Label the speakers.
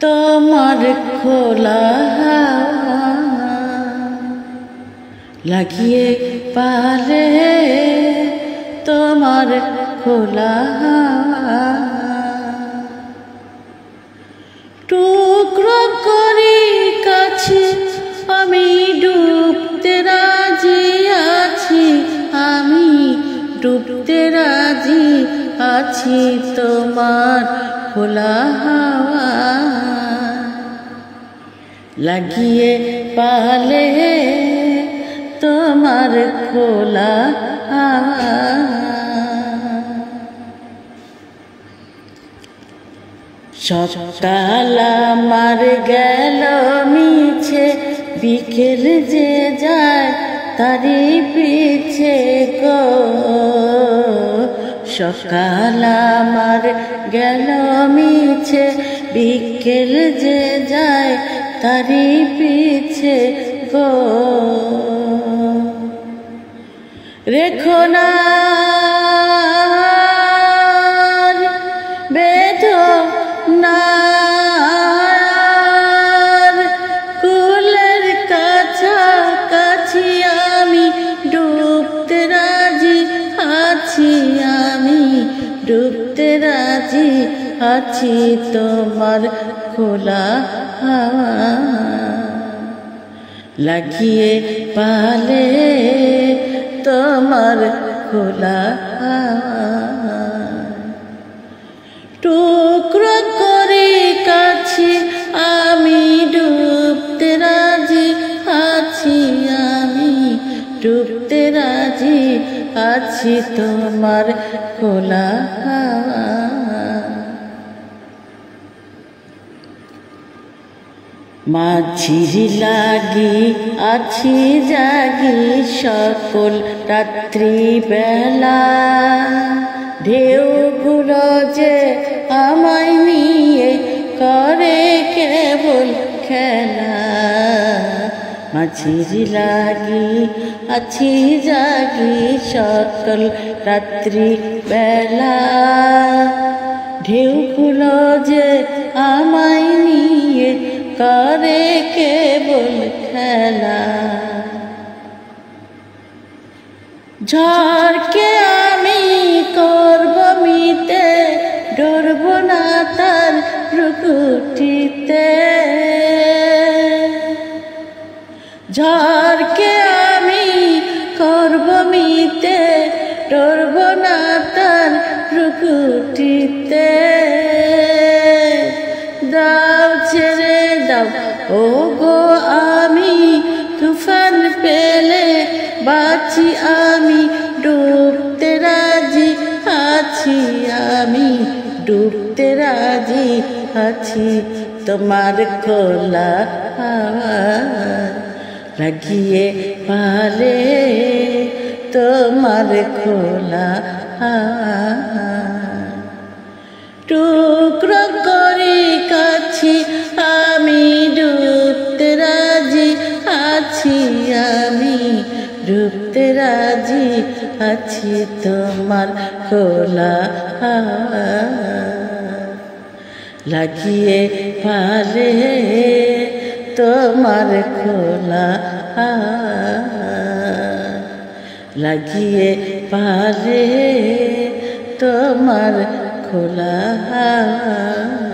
Speaker 1: তোমার খোলা হাওয়া লাগিয়ে পালে, তোমার খোলা হাওয়া টুকরো করি কাছে আমি ডুবতে রাজি আছি, আমি ডুবতে রাজি আছি। তোমার খোলা হাওয়া লাগিয়ে পালে, তোমার খোলা হাওয়া সকাল আমার গেল মিছে, বিকেল যে যায় তারি পিছে গো। সকাল আমার গেল মিছে, বিকেল যে যায় তারি পিছে গো। রেখো না কুলের কাছাকাছি আমি ডুবতে রাজি আছি, আমি ডুবতে রাজি আছি। তোমার খোলা হাওয়া লাগিয়ে পালে, তোমার খোলা হাওয়া টুকরো করে কাছে আমি ডুবতে রাজি আছি, আমি ডুবতে রাজি আছি। তোমার খোলা হাওয়া মাঝির লাগি আছি জাগি সকল রাত্রি বেলা, ঢেউগুলো যে আমায় নিয়ে করে কেবল খেলা। মাঝির লাগি আছি জাগি সকল রাত্রি বেলা, ঢেউগুলো যে আমায় নিয়ে করে কেবল খেলা। ঝড়কে আমি করব মিতে, ডরব না তার প্রকৃতিতে। ঝড়কে আমি করব মিতে, ডরব না তার প্রকৃতিতে। দাও ছেড়ে দাও ও গো আমি তুফান পেলে বাঁচি, আমি ডুবতে রাজি আছি, আমি ডুবতে রাজি আছি। তোমার খোলা হাওয়া লাগিয়ে পালে, তোমার খোলা হাওয়া টুকরো করে কাছে আমি ডুবতে রাজি আছি, আমি ডুবতে রাজি আছি। তোমার খোলা হাওয়া লাগিয়ে পালে, তোমার খোলা হাওয়া লাগিয়ে পালে, তোমার খোলা হাওয়া।